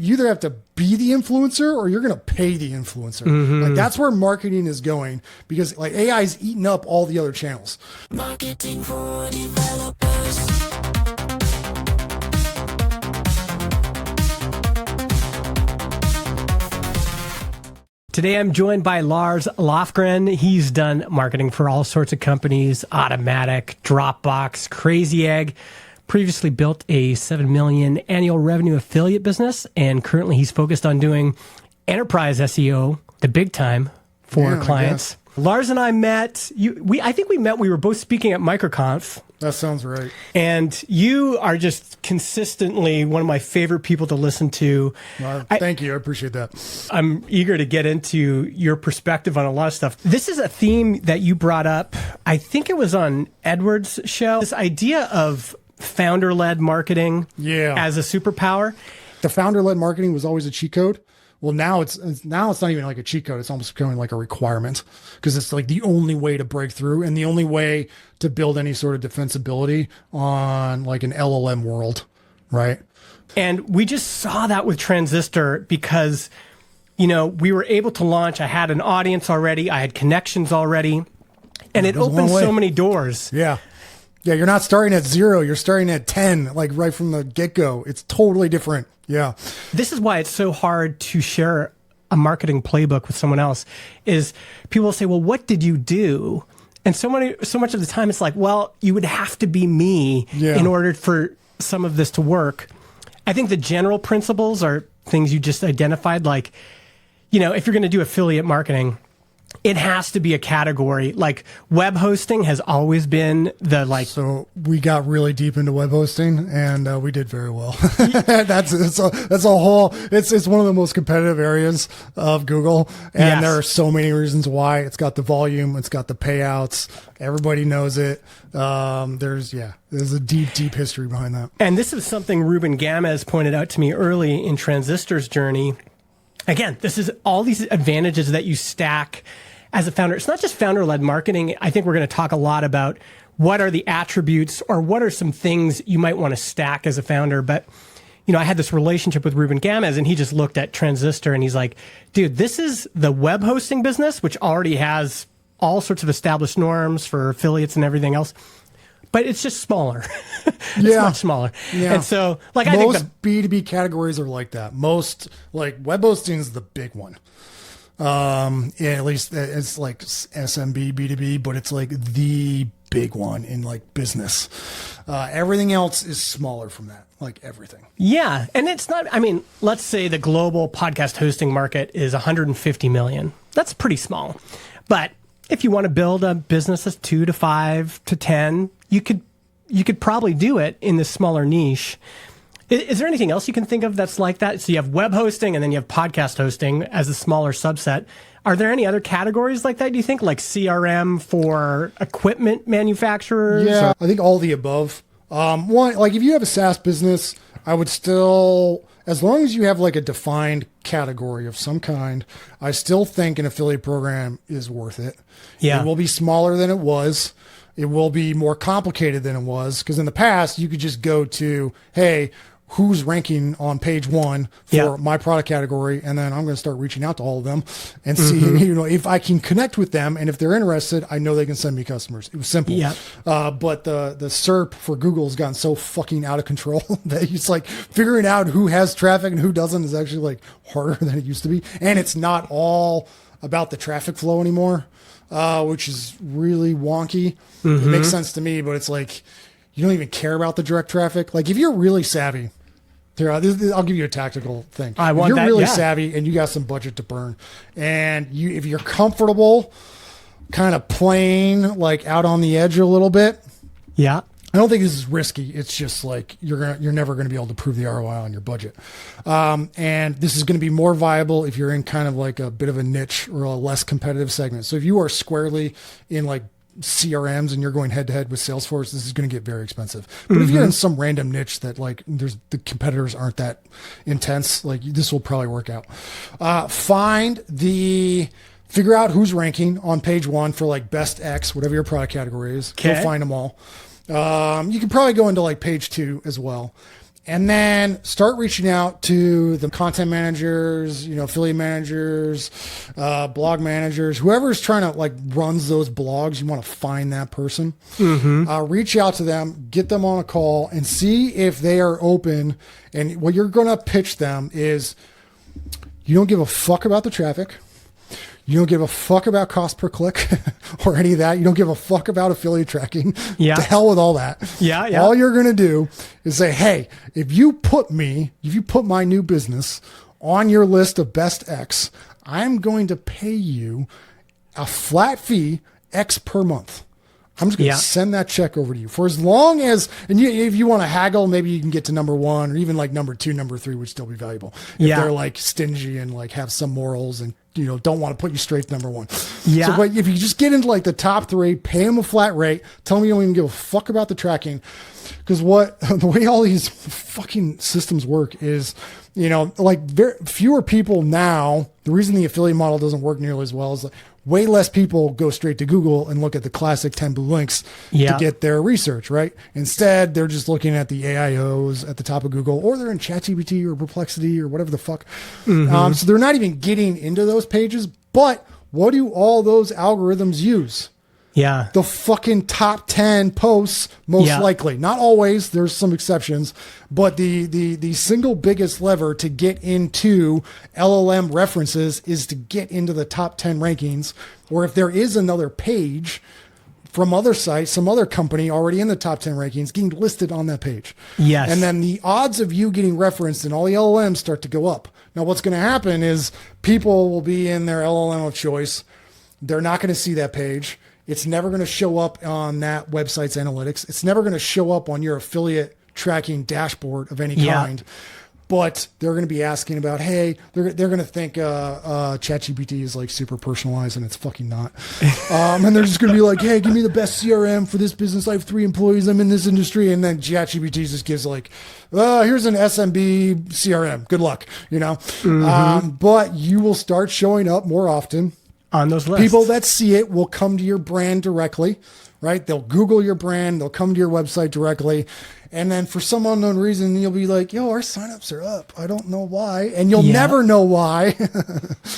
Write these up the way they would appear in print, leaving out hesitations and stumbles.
You either have to be the influencer or you're going to pay the influencer. Like that's where marketing is going, because like AI is eating up all the other channels. Marketing for developers. Today I'm joined by Lars Lofgren. He's done marketing for all sorts of companies, Automatic, Dropbox, Crazy Egg. Previously built a 7 million annual revenue affiliate business, and currently he's focused on doing enterprise SEO, the big time for clients. Lars and I met. I think we met. We were both speaking at MicroConf. That sounds right. And you are just consistently one of my favorite people to listen to. Thank you. I appreciate that. I'm eager to get into your perspective on a lot of stuff. This is a theme that you brought up. I think it was on Edward's show. This idea of founder-led marketing as a superpower. The founder-led marketing was always a cheat code. Well, now it's not even like a cheat code. It's almost becoming like a requirement, because it's like the only way to break through and the only way to build any sort of defensibility on like an LLM world, right? And we just saw that with Transistor because, we were able to launch. I had an audience already. I had connections already. And it opened so many doors. Yeah. Yeah, you're not starting at 0. You're starting at 10, like right from the get-go. It's totally different. Yeah. This is why it's so hard to share a marketing playbook with someone else, is people will say, well, what did you do? And so much of the time it's like, well, you would have to be me in order for some of this to work. I think the general principles are things you just identified, like, if you're going to do affiliate marketing, it has to be a category. Like web hosting has always been So we got really deep into web hosting, and we did very well. It's one of the most competitive areas of Google, and there are so many reasons why. It's got the volume, it's got the payouts. Everybody knows it. There's a deep history behind that. And this is something Ruben Gamez pointed out to me early in Transistor's journey. Again, this is all these advantages that you stack as a founder. It's not just founder-led marketing. I think we're going to talk a lot about what are the attributes or what are some things you might want to stack as a founder. But, I had this relationship with Ruben Gamez, and he just looked at Transistor and he's like, dude, this is the web hosting business, which already has all sorts of established norms for affiliates and everything else. But it's just smaller. It's much smaller. Yeah. And so, I think most B2B categories are like that. Most, web hosting is the big one. At least it's like SMB, B2B, but it's like the big one in business. Everything else is smaller from that, everything. Yeah. And it's not, let's say the global podcast hosting market is 150 million. That's pretty small. But if you want to build a business that's 2 to 5 to 10, you could probably do it in this smaller niche. Is there anything else you can think of that's like that? So you have web hosting and then you have podcast hosting as a smaller subset. Are there any other categories like that, do you think? Like CRM for equipment manufacturers? Yeah, I think all the above. If you have a SaaS business, I would still, as long as you have a defined category of some kind, I still think an affiliate program is worth it. Yeah. It will be smaller than it was. It will be more complicated than it was, because in the past you could just go to, hey, who's ranking on page 1 for my product category, and then I'm going to start reaching out to all of them and see, if I can connect with them, and if they're interested, I know they can send me customers. It was simple. Yeah. But the SERP for Google has gotten so fucking out of control that it's figuring out who has traffic and who doesn't is actually harder than it used to be, and it's not all about the traffic flow anymore. Which is really wonky. It makes sense to me, but it's you don't even care about the direct traffic. If you're really savvy, I'll give you a tactical thing. If you're really savvy and you got some budget to burn, and if you're comfortable kind of playing out on the edge a little bit, I don't think this is risky. It's just you're never going to be able to prove the ROI on your budget. And this is going to be more viable if you're in kind of a bit of a niche or a less competitive segment. So if you are squarely in CRMs and you're going head to head with Salesforce, this is going to get very expensive. But if you're in some random niche that the competitors aren't that intense, this will probably work out. Figure out who's ranking on page 1 for best X, whatever your product category is. Go find them all. You can probably go into page 2 as well. And then start reaching out to the content managers, affiliate managers, blog managers, whoever's trying to like runs those blogs. You want to find that person, reach out to them, get them on a call and see if they are open. And what you're going to pitch them is you don't give a fuck about the traffic. You don't give a fuck about cost per click or any of that. You don't give a fuck about affiliate tracking. Yeah. To hell with all that. Yeah, yeah. All you're going to do is say, hey, if you put my new business on your list of best X, I'm going to pay you a flat fee X per month. I'm just going to send that check over to you for as long as, if you want to haggle, maybe you can get to number 1 or even like number 2, number 3 would still be valuable. If they're like stingy and like have some morals and, don't want to put you straight to number 1. Yeah. So, but if you just get into like the top 3, pay them a flat rate, tell them you don't even give a fuck about the tracking. Because the way all these fucking systems work is, like fewer people now, the reason the affiliate model doesn't work nearly as well is like, way less people go straight to Google and look at the classic 10 blue links to get their research, right? Instead, they're just looking at the AIOs at the top of Google, or they're in ChatGPT or Perplexity or whatever the fuck. So they're not even getting into those pages. But what do all those algorithms use? Yeah. The fucking top 10 posts, most likely. Not always. There's some exceptions. But the single biggest lever to get into LLM references is to get into the top 10 rankings. Or if there is another page from other sites, some other company already in the top 10 rankings, getting listed on that page. Yes. And then the odds of you getting referenced in all the LLMs start to go up. Now, what's going to happen is people will be in their LLM of choice. They're not going to see that page. It's never going to show up on that website's analytics. It's never going to show up on your affiliate tracking dashboard of any kind. But they're going to be asking about, hey, they're going to think ChatGPT is like super personalized, and it's fucking not. And they're just going to be like, hey, give me the best CRM for this business. I have 3 employees. I'm in this industry. And then ChatGPT just gives like, here's an SMB CRM. Good luck, But you will start showing up more often. On those lists. People that see it will come to your brand directly, right? They'll Google your brand. They'll come to your website directly. And then for some unknown reason, you'll be like, yo, our signups are up. I don't know why. And you'll never know why.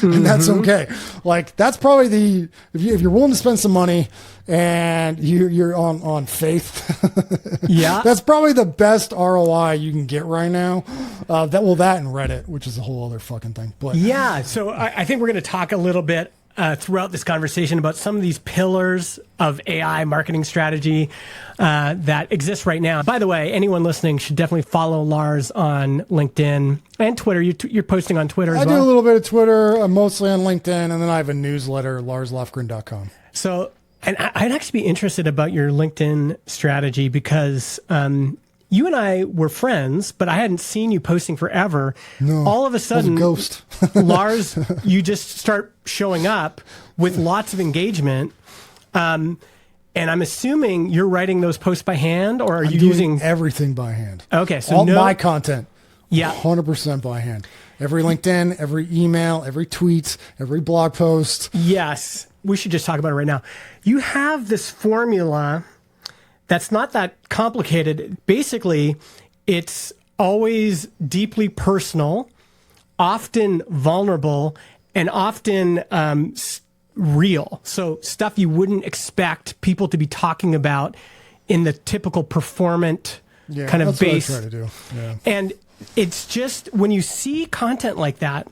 And that's okay. Like, that's probably if you're willing to spend some money and you're on faith. That's probably the best ROI you can get right now. That and Reddit, which is a whole other fucking thing. But so I think we're going to talk a little bit throughout this conversation about some of these pillars of AI marketing strategy that exist right now. By the way, anyone listening should definitely follow Lars on LinkedIn and Twitter. You're posting on Twitter as well? I do a little bit of Twitter. I'm mostly on LinkedIn, and then I have a newsletter, larslofgren.com. So, and I'd actually be interested about your LinkedIn strategy because you and I were friends, but I hadn't seen you posting forever. No, all of a sudden, I was a ghost. Lars, you just start showing up with lots of engagement. And I'm assuming you're writing those posts by hand, or are you using everything by hand? Okay, so all my content, 100% by hand. Every LinkedIn, every email, every tweet, every blog post. Yes, we should just talk about it right now. You have this formula that's not that complicated. Basically, it's always deeply personal, often vulnerable, and often real. So stuff you wouldn't expect people to be talking about in the typical performant kind of base. What I try to do. Yeah. And it's just when you see content like that.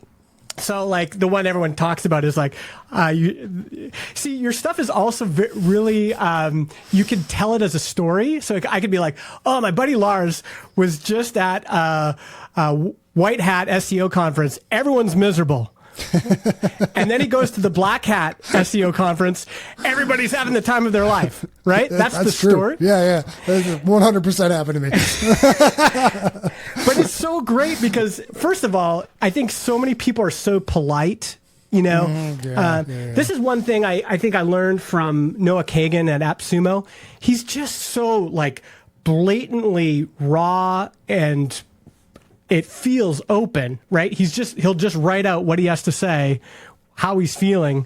So like the one everyone talks about is like, you see your stuff is also really, you can tell it as a story. So I could be like, oh, my buddy Lars was just at White Hat SEO conference. Everyone's miserable. And then he goes to the Black Hat SEO conference. Everybody's having the time of their life, right? That's the true. story. Yeah. That's 100% happened to me. But it's so great because, first of all, I think so many people are so polite. This is one thing I think I learned from Noah Kagan at AppSumo. He's just so like blatantly raw and it feels open, right? He'll just write out what he has to say, how he's feeling,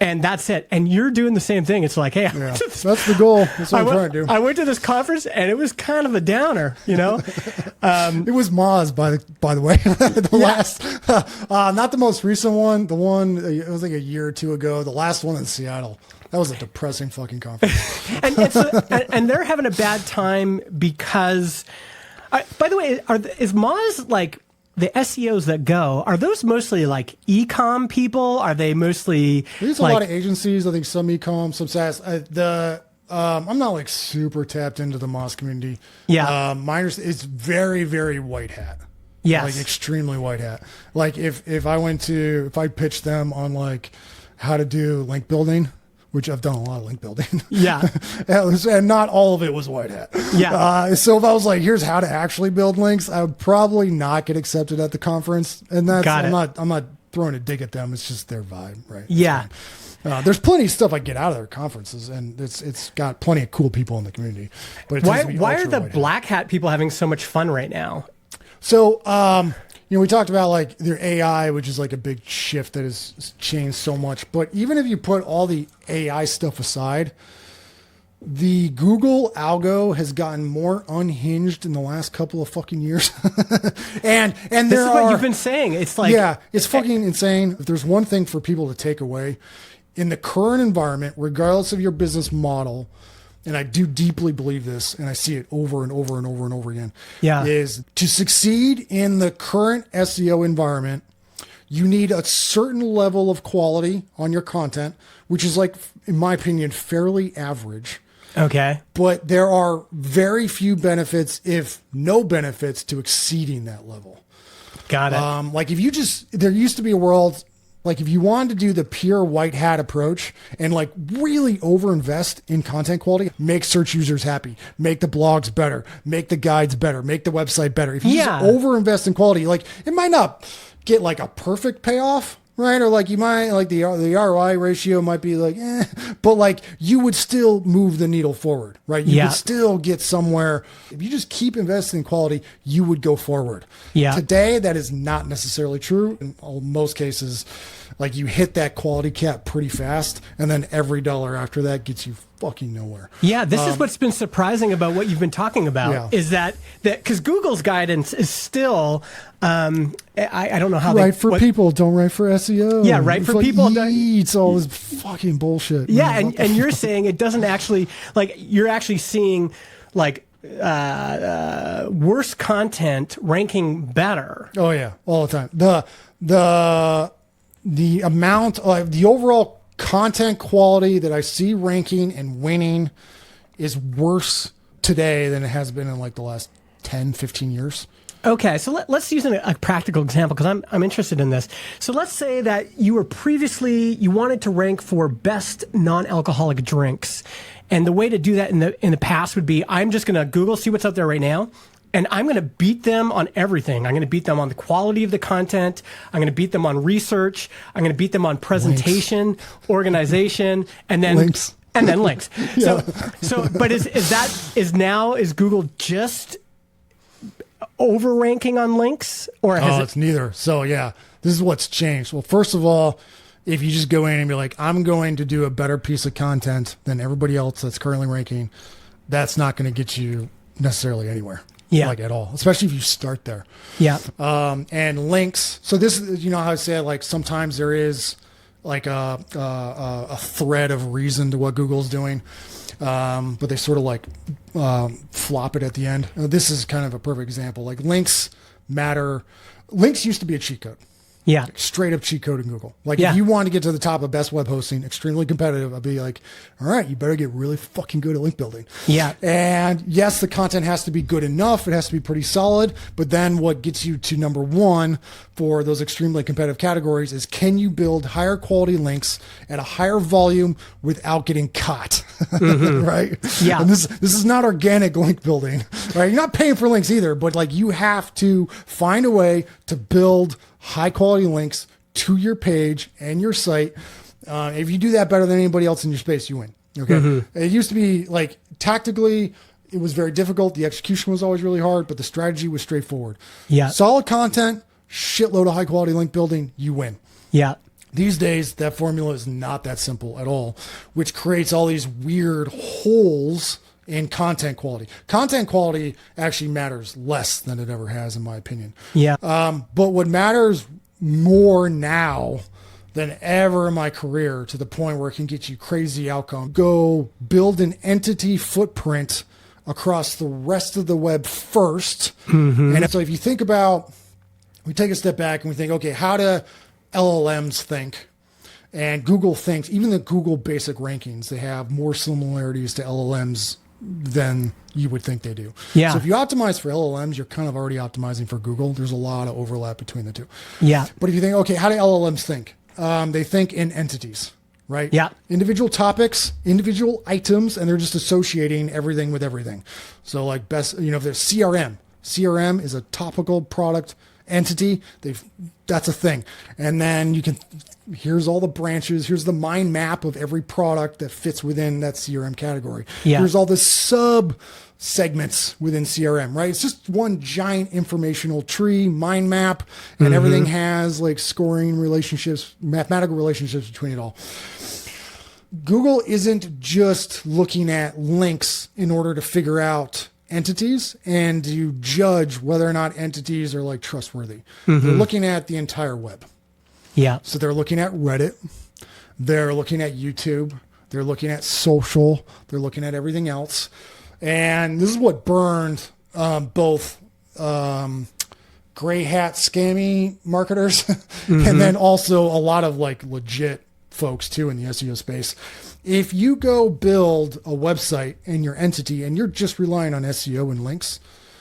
And that's it. And you're doing the same thing. It's like, hey, Yeah, that's the goal. That's what I'm trying to do. I went to this conference and it was kind of a downer, you know? It was Moz, by the way. Last, not the most recent one. The one, it was like a year or two ago. The last one in Seattle. That was a depressing fucking conference. and they're having a bad time because, by the way, is Moz like the SEOs that go? Are those mostly like e-com people? Are they mostly There's like, a lot of agencies. I think some e-com, some SaaS. I'm not like super tapped into the Moz community. Yeah. My understanding is very, very white hat. Yes. Like extremely white hat. Like if I pitched them on like how to do link building, which I've done a lot of link building. Yeah. And not all of it was white hat. Yeah. So if I was like, here's how to actually build links, I would probably not get accepted at the conference. And that's, I'm not throwing a dig at them. It's just their vibe, right? Yeah. There's plenty of stuff I get out of their conferences, and it's got plenty of cool people in the community. But why are the black hat people having so much fun right now? So, we talked about like their AI, which is like a big shift that has changed so much. But even if you put all the AI stuff aside, the Google algo has gotten more unhinged in the last couple of fucking years. and this is what you've been saying. It's like, yeah, it's fucking insane. If there's one thing for people to take away in the current environment, regardless of your business model, and I do deeply believe this, and I see it over and over and over and over again, is to succeed in the current SEO environment, you need a certain level of quality on your content, which is like, in my opinion, fairly average. Okay. But there are very few benefits, if no benefits, to exceeding that level. Got it. Like there used to be a world, like if you wanted to do the pure white hat approach and like really overinvest in content quality, make search users happy, make the blogs better, make the guides better, make the website better. If you just overinvest in quality, like it might not get like a perfect payoff, right? Or like you might like the ROI ratio might be like, but like you would still move the needle forward, right? You would still get somewhere. If you just keep investing in quality, you would go forward. Yeah. Today, that is not necessarily true. In most cases, like you hit that quality cap pretty fast, and then every dollar after that gets you fucking nowhere. Yeah, this is what's been surprising about what you've been talking about is that because Google's guidance is still, I don't know how right for people, don't write for SEO. Yeah, right for people. It's all this fucking bullshit. Yeah, and you're saying it doesn't actually, like you're actually seeing like worse content ranking better. Oh yeah, all the time. The amount of the overall content quality that I see ranking and winning is worse today than it has been in like the last 10, 15 years. Okay, so let's use a practical example because I'm interested in this. So let's say that you wanted to rank for best non-alcoholic drinks, and the way to do that in the past would be I'm just going to Google, see what's out there right now. And I'm going to beat them on everything. I'm going to beat them on the quality of the content. I'm going to beat them on research. I'm going to beat them on presentation, organization, and then links. And then links. But is Google just over ranking on links, or has it's neither. So yeah, this is what's changed. Well, first of all, if you just go in and be like, I'm going to do a better piece of content than everybody else that's currently ranking, that's not going to get you necessarily anywhere. Yeah. Like at all, especially if you start there. Yeah. And links. So this is, how I say, like sometimes there is like a thread of reason to what Google's doing. But they sort of like flop it at the end. This is kind of a perfect example. Like links matter. Links used to be a cheat code. Yeah. Like straight up cheat code in Google. Like if you want to get to the top of best web hosting, extremely competitive, I'd be like, all right, you better get really fucking good at link building. Yeah. And yes, the content has to be good enough. It has to be pretty solid. But then what gets you to number one for those extremely competitive categories is, can you build higher quality links at a higher volume without getting caught? Mm-hmm. Right? Yeah. And this is not organic link building, right? You're not paying for links either, but like you have to find a way to build high quality links to your page and your site. If you do that better than anybody else in your space, you win. Okay. Mm-hmm. It used to be like tactically, it was very difficult. The execution was always really hard, but the strategy was straightforward. Yeah. Solid content, shitload of high quality link building, you win. Yeah. These days, that formula is not that simple at all, which creates all these weird holes in content quality. Content quality actually matters less than it ever has, in my opinion. Yeah. But what matters more now than ever in my career, to the point where it can get you crazy outcomes, go build an entity footprint across the rest of the web first. And so if you think about, we take a step back and we think, okay, how do LLMs think? And Google thinks, even the Google basic rankings, they have more similarities to LLMs than you would think they do. Yeah. So if you optimize for LLMs, you're kind of already optimizing for Google. There's a lot of overlap between the two. Yeah. But if you think, okay, how do LLMs think? They think in entities, right? Yeah. Individual topics, individual items, and they're just associating everything with everything. So like if there's CRM is a topical product entity. That's a thing. And then here's all the branches. Here's the mind map of every product that fits within that CRM category. Yeah. Here's all the sub segments within CRM, right? It's just one giant informational tree, mind map, and everything has like scoring relationships, mathematical relationships between it all. Google isn't just looking at links in order to figure out entities and to judge whether or not entities are like trustworthy. They're looking at the entire web. Yeah. So they're looking at Reddit. They're looking at YouTube. They're looking at social. They're looking at everything else. And this is what burned both gray hat scammy marketers and then also a lot of like legit folks too in the SEO space. If you go build a website and your entity and you're just relying on SEO and links,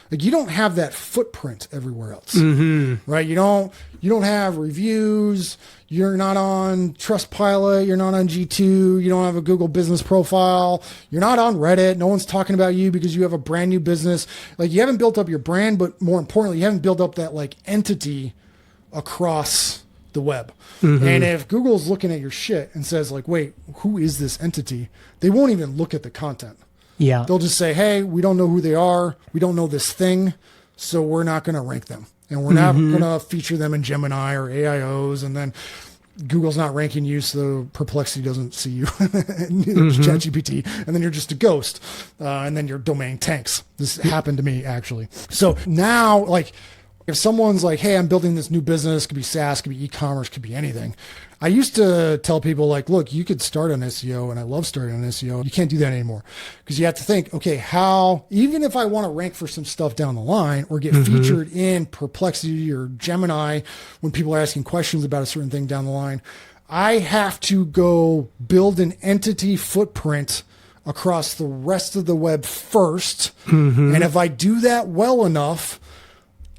like you don't have that footprint everywhere else, right? You don't have reviews. You're not on Trustpilot. You're not on G2. You don't have a Google business profile. You're not on Reddit. No one's talking about you because you have a brand new business. Like you haven't built up your brand, but more importantly, you haven't built up that like entity across the web. And if Google's looking at your shit and says like, wait, who is this entity? They won't even look at the content. Yeah. They'll just say, hey, we don't know who they are. We don't know this thing. So we're not going to rank them. And we're not going to feature them in Gemini or AIOs. And then Google's not ranking you, so Perplexity doesn't see you. Neither does ChatGPT. And then you're just a ghost. And then your domain tanks. This happened to me, actually. So now, like, if someone's like, hey, I'm building this new business, could be SaaS, could be e-commerce, could be anything. I used to tell people like, look, you could start on SEO, and I love starting on SEO. You can't do that anymore because you have to think, okay, even if I want to rank for some stuff down the line or get featured in Perplexity or Gemini when people are asking questions about a certain thing down the line, I have to go build an entity footprint across the rest of the web first. And if I do that well enough,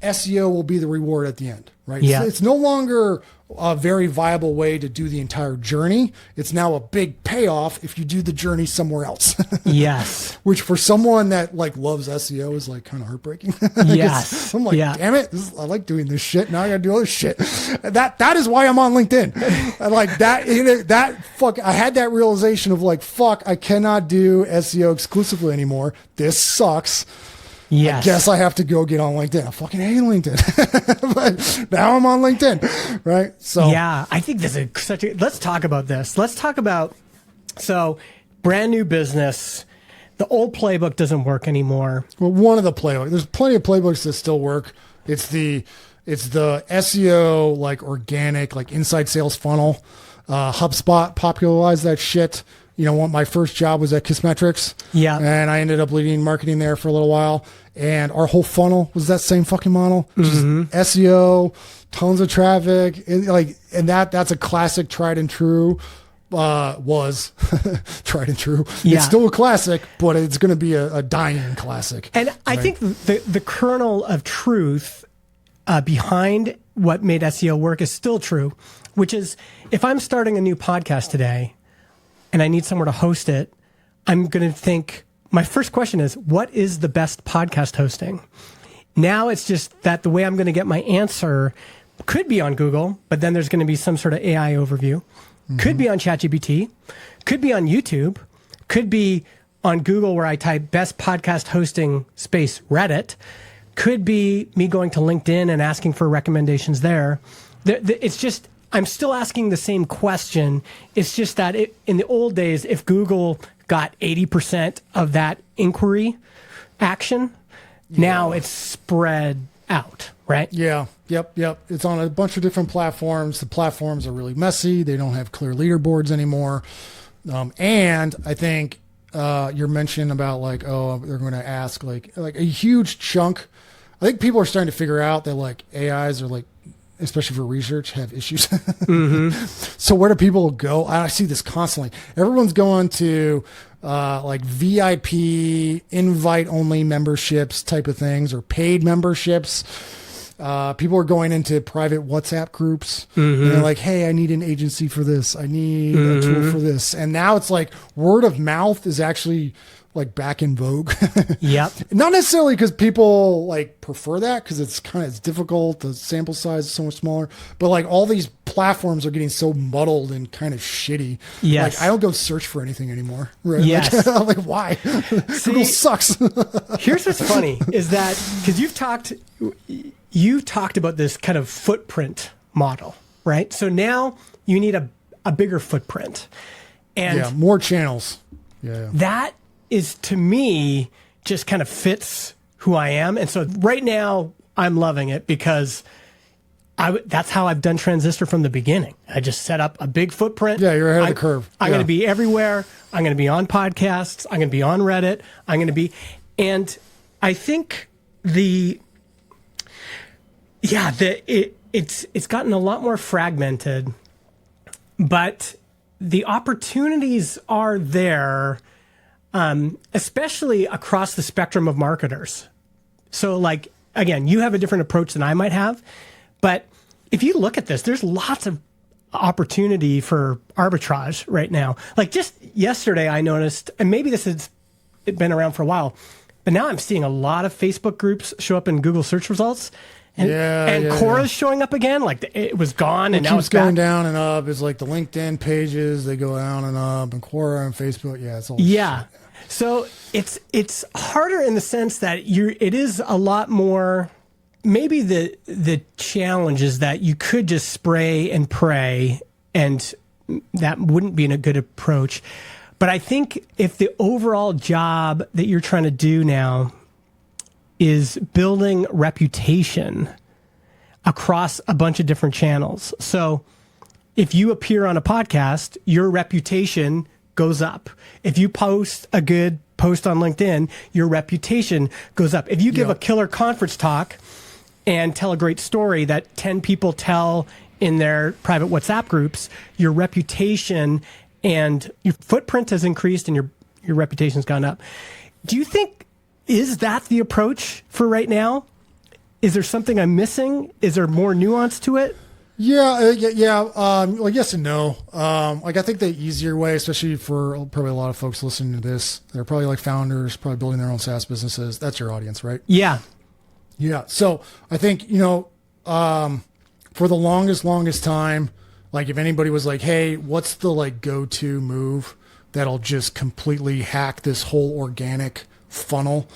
SEO will be the reward at the end, right? Yeah. It's no longer a very viable way to do the entire journey. It's now a big payoff if you do the journey somewhere else. Yes. Which for someone that like loves SEO is like kind of heartbreaking. Yes. I'm like, damn it, I like doing this shit. Now I gotta do other shit. That is why I'm on LinkedIn. And like I had that realization of like, fuck, I cannot do SEO exclusively anymore. This sucks. Yes. I guess I have to go get on LinkedIn. I fucking hate LinkedIn. But now I'm on LinkedIn, right? So yeah, I think this is let's talk about this. Let's talk about, brand new business. The old playbook doesn't work anymore. Well, one of the playbooks. There's plenty of playbooks that still work. It's the SEO, like organic, like inside sales funnel. HubSpot popularized that shit. You know, my first job was at Kissmetrics. Yeah. And I ended up leading marketing there for a little while. And our whole funnel was that same fucking model. Just SEO, tons of traffic. And that's a classic tried and true. Was tried and true. Yeah. It's still a classic, but it's going to be a dying classic. And I think the kernel of truth behind what made SEO work is still true, which is if I'm starting a new podcast today, and I need somewhere to host it, I'm going to think, my first question is, what is the best podcast hosting? Now it's just that the way I'm going to get my answer could be on Google, but then there's going to be some sort of AI overview. Could be on ChatGPT, could be on YouTube, could be on Google where I type best podcast hosting space Reddit, could be me going to LinkedIn and asking for recommendations there. It's just I'm still asking the same question. It's just that in the old days, if Google got 80% of that inquiry action, now it's spread out, right? Yeah. Yep. It's on a bunch of different platforms. The platforms are really messy. They don't have clear leaderboards anymore. And I think you're mentioning about like, oh, they're going to ask like a huge chunk. I think people are starting to figure out that like AIs are like, especially for research, have issues. So where do people go? I see this constantly. Everyone's going to like VIP invite only memberships type of things or paid memberships. People are going into private WhatsApp groups. And they're like, hey, I need an agency for this. I need a tool for this. And now it's like word of mouth is actually like back in vogue. Yep. Not necessarily because people like prefer that because it's difficult. The sample size is so much smaller, but like all these platforms are getting so muddled and kind of shitty. Yes. Like I don't go search for anything anymore. Right? Yes. Like why? Google sucks. Here's what's funny is that because you talked about this kind of footprint model, right? So now you need a bigger footprint. And more channels. Yeah. That is, to me, just kind of fits who I am. And so right now I'm loving it because that's how I've done Transistor from the beginning. I just set up a big footprint. Yeah, you're ahead of the curve. I'm going to be everywhere. I'm going to be on podcasts. I'm going to be on Reddit. And I think it's gotten a lot more fragmented, but the opportunities are there, especially across the spectrum of marketers. So like, again, you have a different approach than I might have, but if you look at this, there's lots of opportunity for arbitrage right now. Like just yesterday I noticed, and maybe this has been around for a while, but now I'm seeing a lot of Facebook groups show up in Google search results. And Quora's showing up again. Like it was gone, and now it's going back. down and up. It's like the LinkedIn pages; they go down and up, and Quora and Facebook. Yeah, it's all. Yeah, shit. So it's harder in the sense that it is a lot more. Maybe the challenge is that you could just spray and pray, and that wouldn't be a good approach. But I think if the overall job that you're trying to do now is building reputation across a bunch of different channels. So if you appear on a podcast, your reputation goes up. If you post a good post on LinkedIn, your reputation goes up. If you give a killer conference talk and tell a great story that 10 people tell in their private WhatsApp groups, your reputation and your footprint has increased and your reputation's gone up. Do you think, is that the approach for right now? Is there something I'm missing? Is there more nuance to it? Yeah. Like yes and no. Like I think the easier way, especially for probably a lot of folks listening to this, they're probably like founders, probably building their own SaaS businesses. That's your audience, right? Yeah. Yeah. So I think, for the longest time, like if anybody was like, hey, what's the like go-to move that'll just completely hack this whole organic funnel?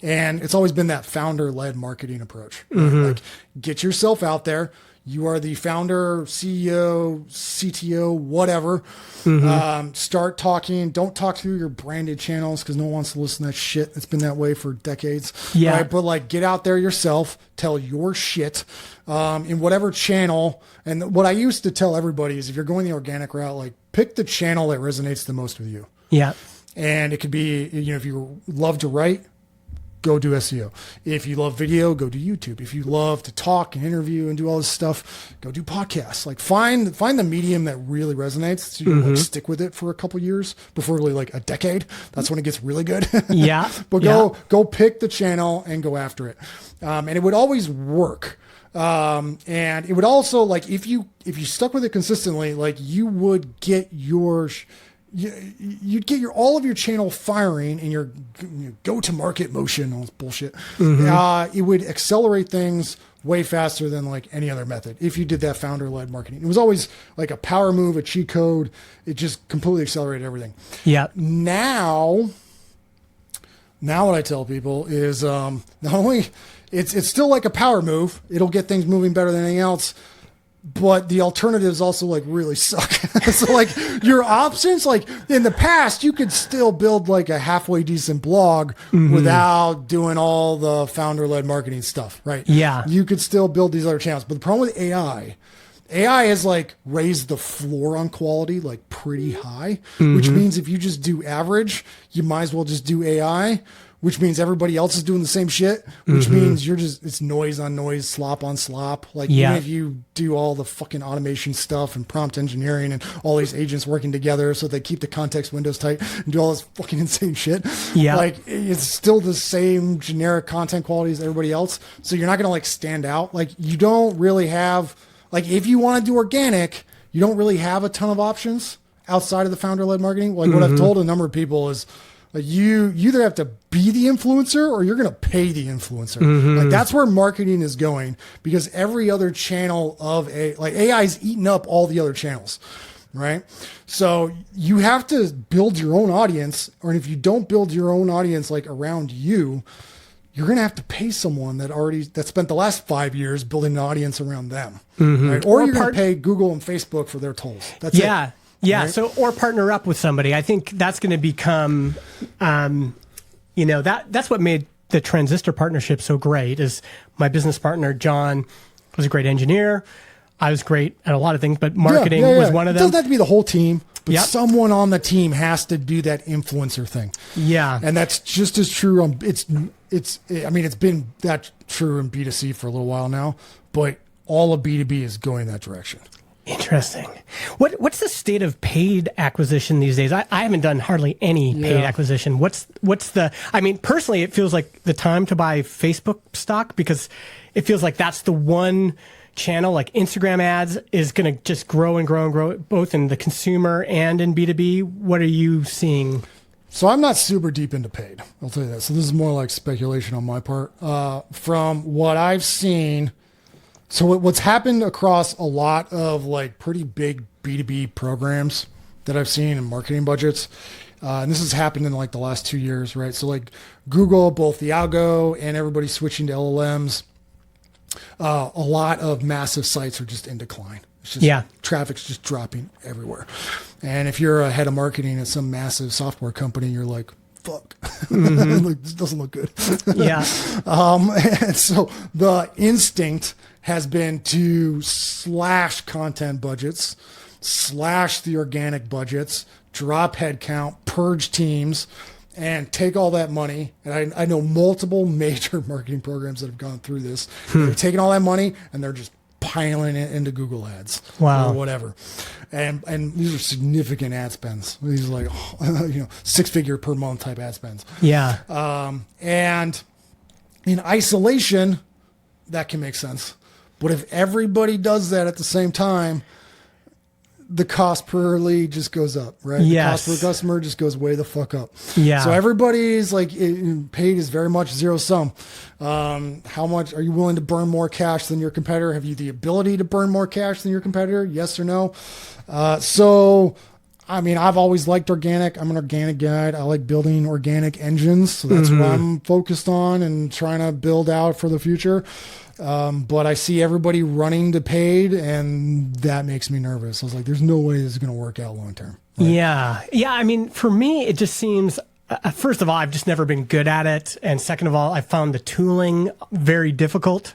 And it's always been that founder-led marketing approach. Right? Like get yourself out there. You are the founder, CEO, CTO, whatever. Start talking. Don't talk through your branded channels because no one wants to listen to that shit. It's been that way for decades. Yeah. Right? But like get out there yourself. Tell your shit in whatever channel. And what I used to tell everybody is if you're going the organic route, like pick the channel that resonates the most with you. Yeah. And it could be, if you love to write, go do SEO. If you love video, go do YouTube. If you love to talk and interview and do all this stuff, go do podcasts. Like find the medium that really resonates so you can like, stick with it for a couple years, preferably like a decade. That's when it gets really good. Yeah. But go pick the channel and go after it. And it would always work. And it would also like, if you stuck with it consistently, like you would get you'd get all of your channel firing and your go-to-market motion, all this bullshit. It would accelerate things way faster than like any other method if you did that founder-led marketing. It was always like a power move, a cheat code. It just completely accelerated everything. Yeah. Now what I tell people is not only it's still like a power move. It'll get things moving better than anything else. but the alternatives also like really suck. So like your options, like in the past, you could still build like a halfway decent blog without doing all the founder-led marketing stuff, right? Yeah. You could still build these other channels. But the problem with AI has like raised the floor on quality like pretty high, which means if you just do average, you might as well just do AI, which means everybody else is doing the same shit, which means it's noise on noise, slop on slop. Like even if you do all the fucking automation stuff and prompt engineering and all these agents working together so they keep the context windows tight and do all this fucking insane shit. Yeah. Like it's still the same generic content quality as everybody else. So you're not going to like stand out. Like you don't really have, like if you want to do organic, you don't really have a ton of options outside of the founder-led marketing. Like what I've told a number of people is, like you either have to be the influencer or you're going to pay the influencer. Like that's where marketing is going, because every other channel of AI is eating up all the other channels, right? So you have to build your own audience, or if you don't build your own audience like around you, you're going to have to pay someone that spent the last 5 years building an audience around them, right? Or you're going to pay Google and Facebook for their tolls. That's it. Yeah. Right? So, or partner up with somebody. I think that's going to become, that's what made the Transistor partnership so great. Is my business partner, John, was a great engineer. I was great at a lot of things, but marketing was one of them. It doesn't have to be the whole team, but someone on the team has to do that influencer thing. Yeah. And that's just as true on it's been that true in B2C for a little while now, but all of B2B is going that direction. Interesting. What's the state of paid acquisition these days? I haven't done hardly any paid acquisition. What's the, I mean, personally, it feels like the time to buy Facebook stock, because it feels like that's the one channel, like Instagram ads is going to just grow and grow and grow, both in the consumer and in B2B. What are you seeing? So I'm not super deep into paid, I'll tell you that. So this is more like speculation on my part. From what I've seen, so what's happened across a lot of like pretty big B2B programs that I've seen in marketing budgets, and this has happened in like the last 2 years, right? So like Google, both the algo and everybody switching to LLMs, a lot of massive sites are just in decline. It's just, traffic's just dropping everywhere. And if you're a head of marketing at some massive software company, you're like, fuck, like, this doesn't look good. And so the instinct has been to slash content budgets, slash the organic budgets, drop headcount, purge teams, and take all that money. And I know multiple major marketing programs that have gone through this. They're taking all that money and they're just piling it into Google ads or whatever. And these are significant ad spends. These are like, 6-figure per month type ad spends. Yeah. And in isolation, that can make sense. But if everybody does that at the same time, the cost per lead just goes up, right? Yes. The cost per customer just goes way the fuck up. Yeah. So everybody's like, paid is very much zero sum. How much are you willing to burn more cash than your competitor? Have you the ability to burn more cash than your competitor? Yes or no? So, I mean, I've always liked organic. I'm an organic guy. I like building organic engines. So that's what I'm focused on and trying to build out for the future. But I see everybody running to paid, and that makes me nervous. I was like, there's no way this is going to work out long term. Right? Yeah. Yeah. I mean, for me, it just seems, first of all, I've just never been good at it. And second of all, I found the tooling very difficult.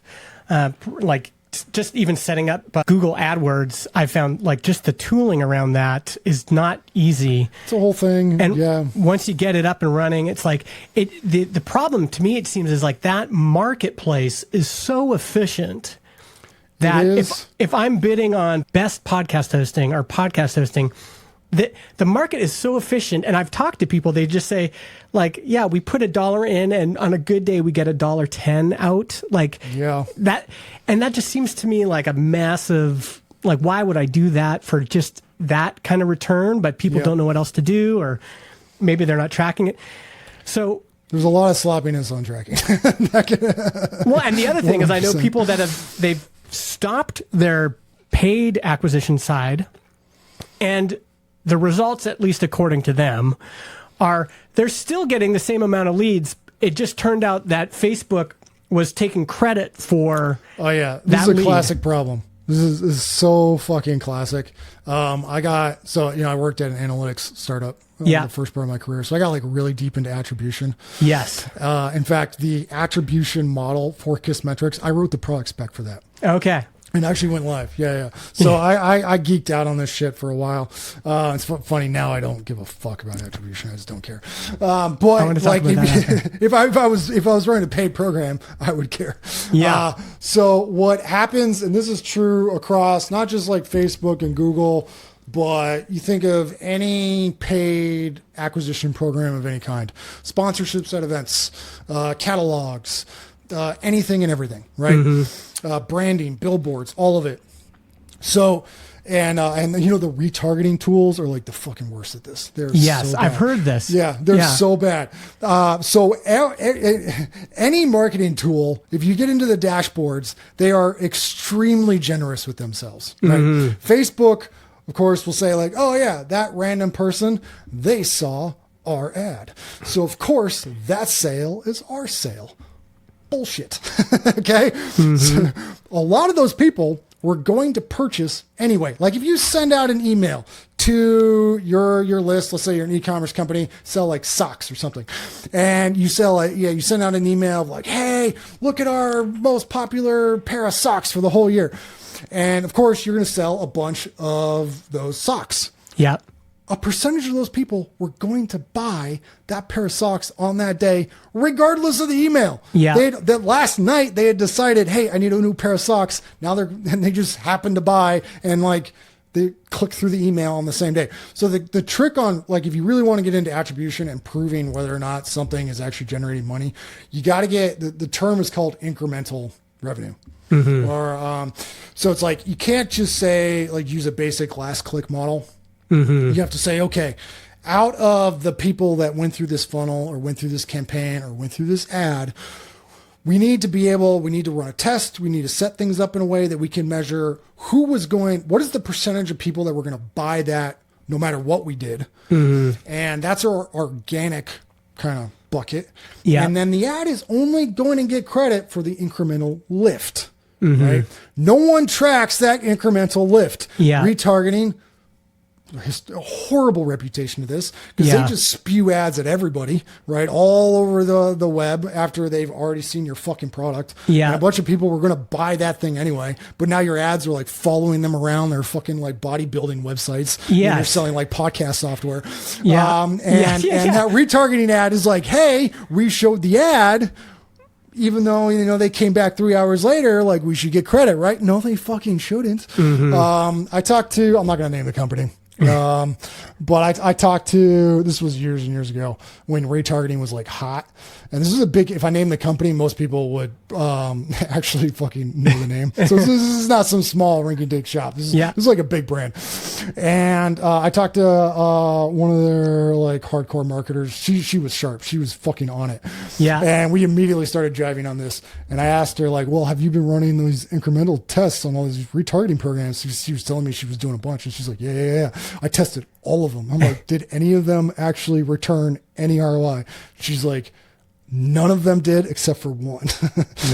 Just even setting up Google AdWords, I found like just the tooling around that is not easy. It's a whole thing. And once you get it up and running, it's like the problem to me, it seems, is like that marketplace is so efficient that if I'm bidding on best podcast hosting or podcast hosting, the market is so efficient. And I've talked to people, they just say like, yeah, we put $1 in and on a good day we get $1.10 out. Like that. And that just seems to me like a massive, like, why would I do that for just that kind of return? But people don't know what else to do, or maybe they're not tracking it. So there's a lot of sloppiness on tracking. Well, and the other thing 100%. Is I know people that they've stopped their paid acquisition side, and the results, at least according to them, are they're still getting the same amount of leads. It just turned out that Facebook was taking credit for this is a classic problem. This is so fucking classic. I worked at an analytics startup. The first part of my career. So I got like really deep into attribution. Yes. In fact, the attribution model for KISS metrics, I wrote the product spec for that. Okay. And actually went live. Yeah. So I geeked out on this shit for a while. It's funny now. I don't give a fuck about attribution. I just don't care. But like, if I was running a paid program, I would care. Yeah. So what happens, and this is true across not just like Facebook and Google, but you think of any paid acquisition program of any kind, sponsorships at events, catalogs, anything and everything, right? Branding, billboards, all of it. So, and the retargeting tools are like the fucking worst at this. They're so bad. I've heard this. Yeah, they're so bad. Any marketing tool, if you get into the dashboards, they are extremely generous with themselves, right? Facebook, of course, will say like, oh yeah, that random person, they saw our ad. So of course that sale is our sale. Bullshit. Okay. So a lot of those people were going to purchase anyway. Like if you send out an email to your list, let's say you're an e-commerce company, sell like socks or something, and you you send out an email of like, hey, look at our most popular pair of socks for the whole year. And of course you're going to sell a bunch of those socks. Yeah. A percentage of those people were going to buy that pair of socks on that day, regardless of the email. Yeah. That last night they had decided, hey, I need a new pair of socks. Now they just happened to buy, and like they click through the email on the same day. So the trick on, like, if you really want to get into attribution and proving whether or not something is actually generating money, you got to get, the term is called incremental revenue. Or, so it's like, you can't just say like, use a basic last click model. You have to say, okay, out of the people that went through this funnel or went through this campaign or went through this ad, we need to run a test. We need to set things up in a way that we can measure what is the percentage of people that were going to buy that no matter what we did. And that's our organic kind of bucket. Yeah. And then the ad is only going to get credit for the incremental lift, right? No one tracks that incremental lift. Retargeting, a horrible reputation to this, because they just spew ads at everybody, right, all over the web after they've already seen your fucking product. And a bunch of people were going to buy that thing anyway, but now your ads are like following them around their fucking like bodybuilding websites. You're selling like podcast software. And that retargeting ad is like, hey, we showed the ad, even though, they came back 3 hours later, like, we should get credit, right? No, they fucking shouldn't. I talked to, I'm not going to name the company. But I talked to, this was years and years ago when retargeting was like hot. And this is if I name the company, most people would actually fucking know the name. So this is not some small rinky-dink shop. This is like a big brand. And I talked to one of their like hardcore marketers. She was sharp. She was fucking on it. And we immediately started driving on this. And I asked her like, well, have you been running those incremental tests on all these retargeting programs? She was telling me she was doing a bunch. And she's like, yeah. I tested all of them. I'm like, did any of them actually return any ROI? She's like, none of them did except for one.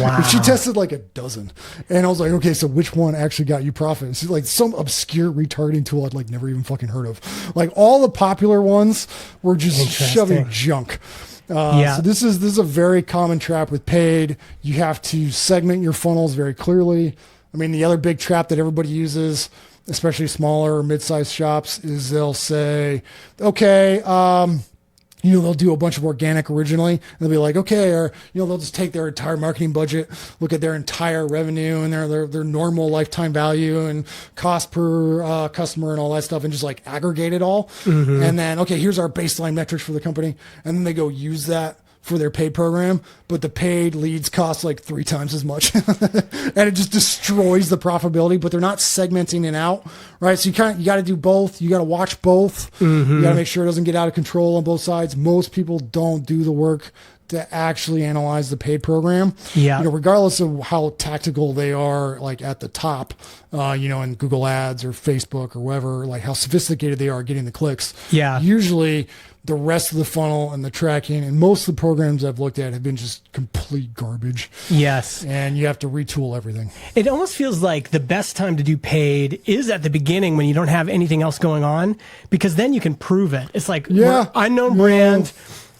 Wow. She tested like a dozen. And I was like, okay, so which one actually got you profit? And she's like, some obscure retargeting tool I'd like never even fucking heard of. Like all the popular ones were just shoving junk. So this is a very common trap with paid. You have to segment your funnels very clearly. I mean, the other big trap that everybody uses, especially smaller or mid-sized shops, is they'll say, okay, they'll do a bunch of organic originally, and they'll be like, okay, or, they'll just take their entire marketing budget, look at their entire revenue and their normal lifetime value and cost per customer and all that stuff, and just like aggregate it all. And then, okay, here's our baseline metrics for the company. And then they go use that for their paid program, but the paid leads cost like 3 times as much. And it just destroys the profitability, but they're not segmenting it out, right? So you got to do both. You got to watch both. You got to make sure it doesn't get out of control on both sides. Most people don't do the work to actually analyze the paid program. Yeah. Regardless of how tactical they are, like at the top, in Google Ads or Facebook or wherever, like how sophisticated they are getting the clicks. Yeah. Usually the rest of the funnel and the tracking and most of the programs I've looked at have been just complete garbage. Yes. And you have to retool everything. It almost feels like the best time to do paid is at the beginning when you don't have anything else going on, because then you can prove it. It's like, we're unknown brand.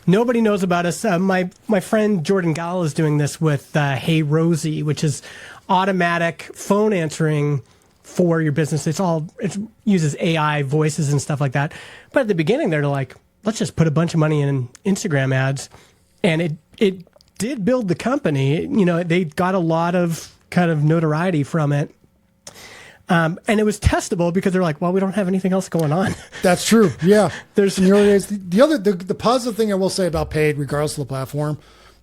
Nobody knows about us. My friend Jordan Gall is doing this with Hey Rosie, which is automatic phone answering for your business. It uses AI voices and stuff like that. But at the beginning, they're like, let's just put a bunch of money in Instagram ads. And it did build the company. They got a lot of kind of notoriety from it. And it was testable because they're like, well, we don't have anything else going on. That's true. Yeah. There's in the early days. The positive thing I will say about paid, regardless of the platform,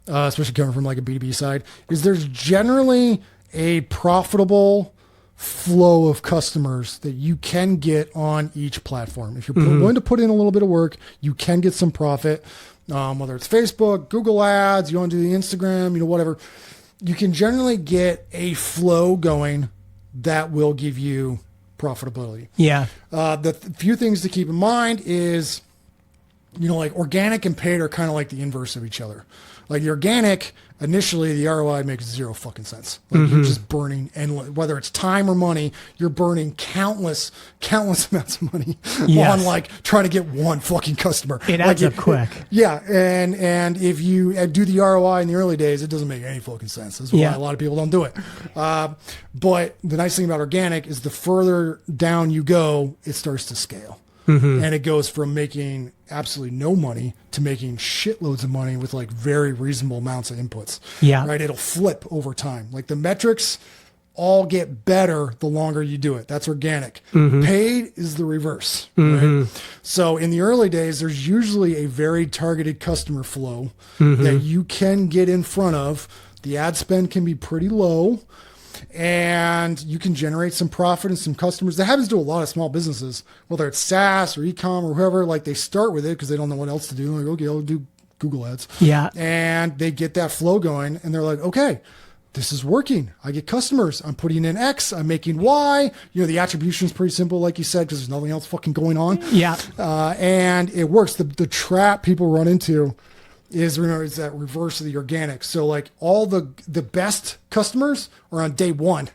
especially coming from like a B2B side, is there's generally a profitable flow of customers that you can get on each platform. If you're willing to put in a little bit of work, you can get some profit, whether it's Facebook, Google Ads, you want to do the Instagram, whatever. You can generally get a flow going that will give you profitability. Yeah. The few things to keep in mind is, like organic and paid are kind of like the inverse of each other. Like the organic, initially the ROI makes zero fucking sense. Like you're just burning endless, whether it's time or money, you're burning countless amounts of money on like trying to get one fucking customer. It adds up quick. Yeah. And if you do the ROI in the early days, it doesn't make any fucking sense. That's why a lot of people don't do it. But the nice thing about organic is the further down you go, it starts to scale. And it goes from making absolutely no money to making shitloads of money with like very reasonable amounts of inputs. Yeah. Right. It'll flip over time. Like the metrics all get better the longer you do it. That's organic. Paid is the reverse. Right? So in the early days, there's usually a very targeted customer flow that you can get in front of. The ad spend can be pretty low. And you can generate some profit and some customers. That happens to a lot of small businesses, whether it's SaaS or e-com or whoever. Like they start with it because they don't know what else to do. Like, okay, I'll do Google Ads. Yeah. And they get that flow going and they're like, okay, this is working. I get customers. I'm putting in X. I'm making Y. The attribution is pretty simple, like you said, because there's nothing else fucking going on. Yeah. And it works. The trap people run into is that reverse of the organic. So like all the best customers are on day one,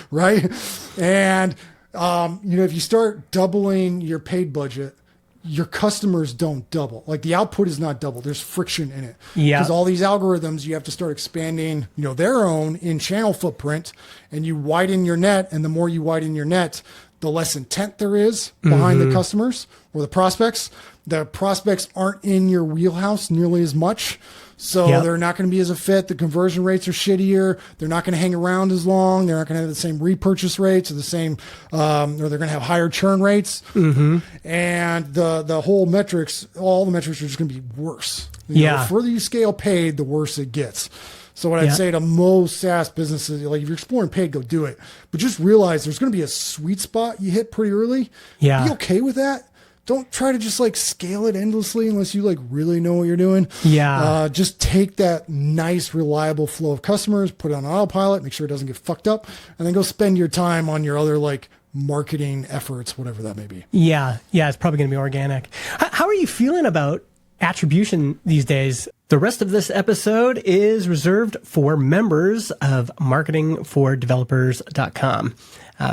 right? And, if you start doubling your paid budget, your customers don't double. Like the output is not double. There's friction in it. Yeah. Because all these algorithms, you have to start expanding, their own in-channel footprint, and you widen your net. And the more you widen your net, the less intent there is behind the customers or the prospects. The prospects aren't in your wheelhouse nearly as much. So they're not going to be as a fit. The conversion rates are shittier. They're not going to hang around as long. They're not going to have the same repurchase rates or the same, or they're going to have higher churn rates. And the whole metrics, all the metrics are just going to be worse. The further you scale paid, the worse it gets. So what I'd say to most SaaS businesses, like if you're exploring paid, go do it. But just realize there's going to be a sweet spot you hit pretty early. Yeah. Be okay with that. Don't try to just like scale it endlessly unless you like really know what you're doing. Yeah. Just take that nice, reliable flow of customers, put it on autopilot, make sure it doesn't get fucked up, and then go spend your time on your other like marketing efforts, whatever that may be. Yeah. Yeah. It's probably going to be organic. How are you feeling about attribution these days? The rest of this episode is reserved for members of marketingfordevelopers.com.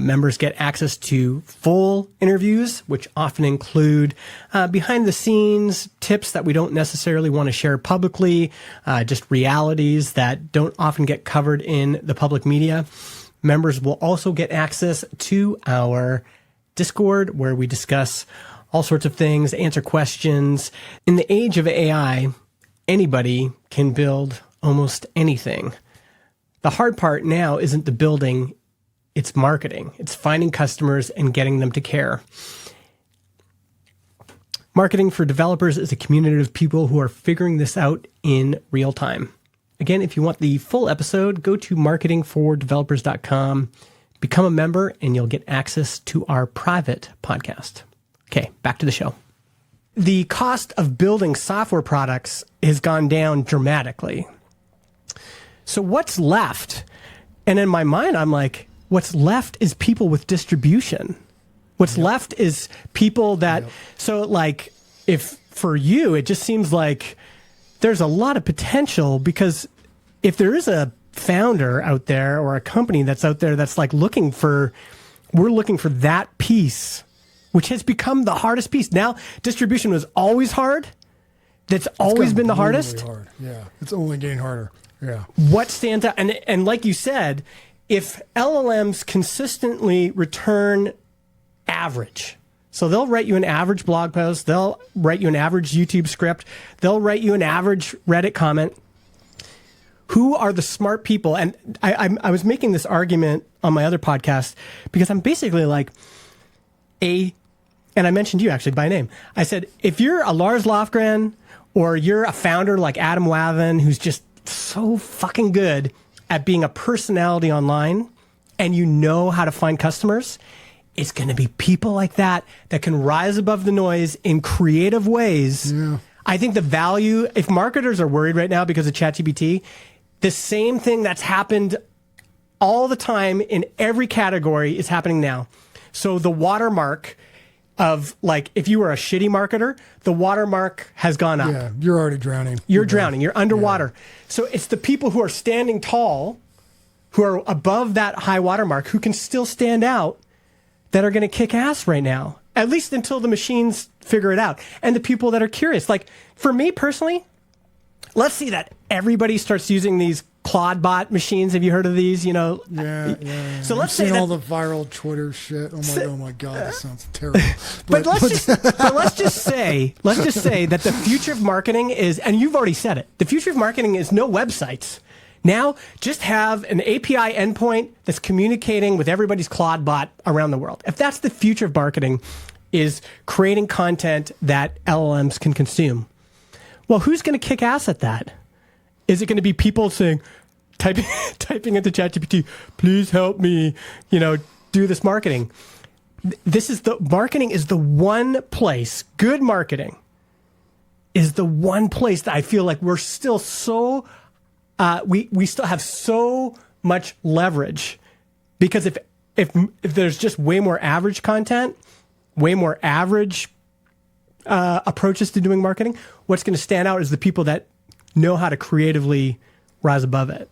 Members get access to full interviews, which often include behind the scenes tips that we don't necessarily want to share publicly, just realities that don't often get covered in the public media. Members will also get access to our Discord, where we discuss all sorts of things, answer questions. In the age of AI, anybody can build almost anything. The hard part now isn't the building, it's marketing. It's finding customers and getting them to care. Marketing for Developers is a community of people who are figuring this out in real time. Again, if you want the full episode, go to marketingfordevelopers.com, become a member, and you'll get access to our private podcast. Okay, back to the show. the cost of building software products has gone down dramatically. So what's left? And in my mind, I'm like, what's left is people with distribution. What's left is people that, so like, if for you, it just seems like there's a lot of potential, because if there is a founder out there or a company that's out there that's like we're looking for that piece, which has become the hardest piece. Now, distribution was always hard. That's always been the hardest. Hard. Yeah, it's only getting harder. Yeah. What stands out? And like you said, if LLMs consistently return average, so they'll write you an average blog post, they'll write you an average YouTube script, they'll write you an average Reddit comment. Who are the smart people? And I was making this argument on my other podcast, because I'm basically like and I mentioned you actually by name. I said, if you're a Lars Lofgren, or you're a founder like Adam Wathan, who's just so fucking good at being a personality online, and you know how to find customers, it's going to be people like that can rise above the noise in creative ways. Yeah. I think the value, if marketers are worried right now because of ChatGPT, the same thing that's happened all the time in every category is happening now. So the watermark of, like, if you were a shitty marketer, the watermark has gone up. Yeah, you're already drowning. You're drowning. You're underwater. Yeah. So it's the people who are standing tall, who are above that high watermark, who can still stand out, that are going to kick ass right now, at least until the machines figure it out. And the people that are curious. Like, for me personally, let's see that everybody starts using these Claude bot machines. Have you heard of these? You know. Yeah. So let's say all the viral Twitter shit. Oh my god, that sounds terrible. But let's just say that the future of marketing is, and you've already said it, the future of marketing is no websites. Now, just have an API endpoint that's communicating with everybody's Claude bot around the world. If that's the future of marketing, is creating content that LLMs can consume. Well, who's going to kick ass at that? Is it going to be people saying, typing into ChatGPT, please help me, do this marketing? Marketing is the one place, good marketing is the one place that I feel like we're still so, we still have so much leverage, because if there's just way more average content, way more average approaches to doing marketing, what's going to stand out is the people that know how to creatively rise above it.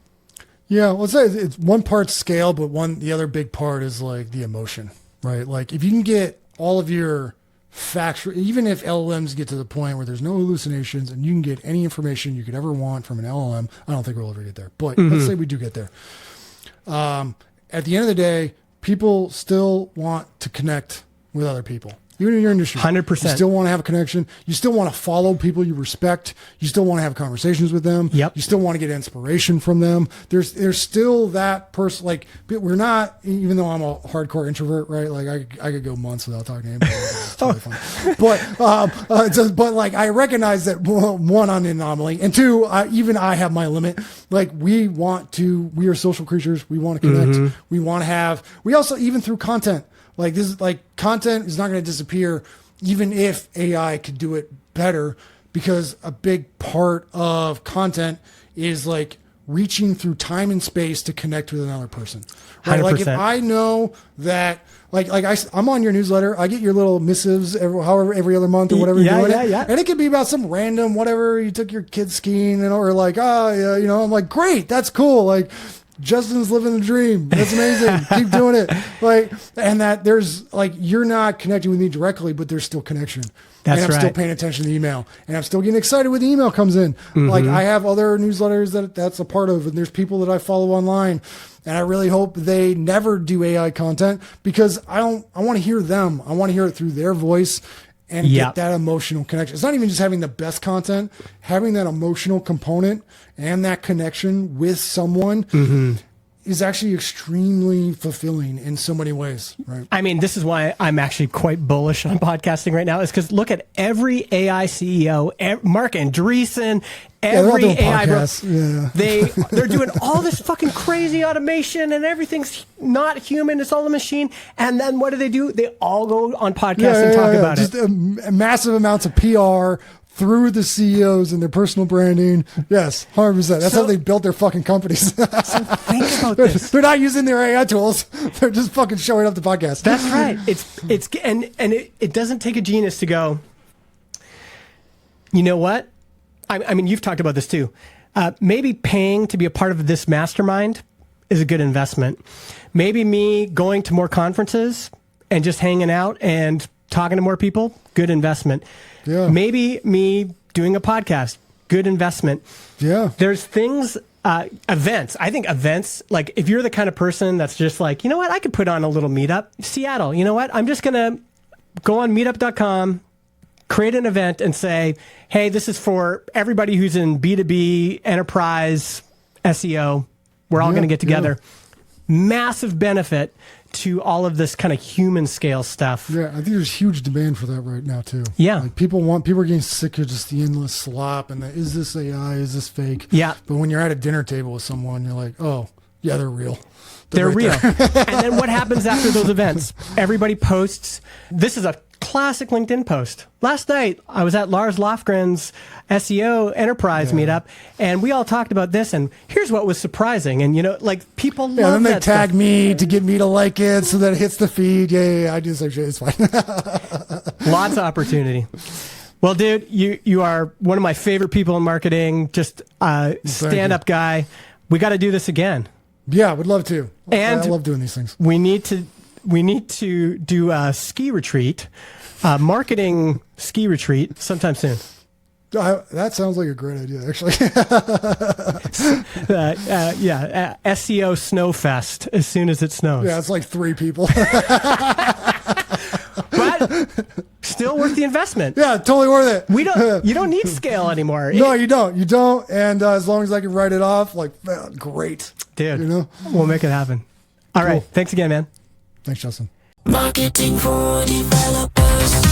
Yeah, let's say it's one part scale, but the other big part is like the emotion, right? Like, if you can get all of your facts, even if LLMs get to the point where there's no hallucinations and you can get any information you could ever want from an LLM, I don't think we'll ever get there. But let's say we do get there. At the end of the day, people still want to connect with other people. Even in your industry, 100%. You still want to have a connection. You still want to follow people you respect. You still want to have conversations with them. Yep. You still want to get inspiration from them. There's still that person. Like, we're not, even though I'm a hardcore introvert, right? Like, I could go months without talking to anybody. It's totally fun. But like, I recognize that, one, I'm an anomaly, and two, even I have my limit. Like, we are social creatures. We want to connect. We also, even through content. Like, this is like, content is not going to disappear, even if AI could do it better, because a big part of content is like reaching through time and space to connect with another person. Right? 100%. Like, if I know that, I'm on your newsletter, I get your little missives every other month or whatever you're doing. Yeah. And it could be about some random, whatever, you took your kids skiing, or like, I'm like, great, that's cool. Like, Justin's living the dream. That's amazing. Keep doing it. Like, and that there's like, you're not connecting with me directly, but there's still connection. That's and I'm right. still paying attention to the email, and I'm still getting excited when the email comes in. Like, I have other newsletters that's a part of, and there's people that I follow online, and I really hope they never do AI content, because I want to hear them. I want to hear it through their voice and get that emotional connection. It's not even just having the best content, having that emotional component and that connection with someone is actually extremely fulfilling in so many ways, right? I mean, this is why I'm actually quite bullish on podcasting right now, is because look at every AI CEO, Mark Andreessen, every AI they're doing all this fucking crazy automation and everything's not human, it's all a machine. And then what do? They all go on podcasts and talk about just it. Massive amounts of PR through the CEOs and their personal branding. Yes, 100%. That's how they built their fucking companies. So think about this. They're not using their AI tools. They're just fucking showing up the podcast. That's right. It doesn't take a genius to go, you know what? I mean, you've talked about this too. Maybe paying to be a part of this mastermind is a good investment. Maybe me going to more conferences and just hanging out and talking to more people, good investment. Yeah. Maybe me doing a podcast, good investment. Yeah. There's things, events. I think events, like if you're the kind of person that's just like, you know what, I could put on a little meetup. Seattle, you know what, I'm just going to go on meetup.com, create an event and say, hey, this is for everybody who's in B2B, enterprise, SEO. We're all going to get together. Massive benefit to all of this kind of human scale stuff. Yeah, I think there's huge demand for that right now too. Yeah. Like people are getting sick of just the endless slop and is this AI, is this fake? Yeah. But when you're at a dinner table with someone, you're like, oh, yeah, they're real. They're right real. And then what happens after those events? Everybody posts. This is a classic LinkedIn post. Last night, I was at Lars Lofgren's SEO enterprise meetup, and we all talked about this, and here's what was surprising. And, you know, like, people love that. Yeah, then they tag stuff. Me to get me to like it so that it hits the feed. Yeah, I do the same shit. It's fine. Lots of opportunity. Well, dude, you are one of my favorite people in marketing, just a stand-up guy. We got to do this again. Yeah, would love to. And I love doing these things. We need to do a ski retreat, marketing ski retreat sometime soon. That sounds like a great idea, actually. SEO Snowfest as soon as it snows. Yeah, it's like 3 people. But still worth the investment. Yeah, totally worth it. You don't need scale anymore. No, you don't. You don't. And as long as I can write it off, like, great. Dude, you know? We'll make it happen. All right. Thanks again, man. Thanks, Justin. Marketing for developers.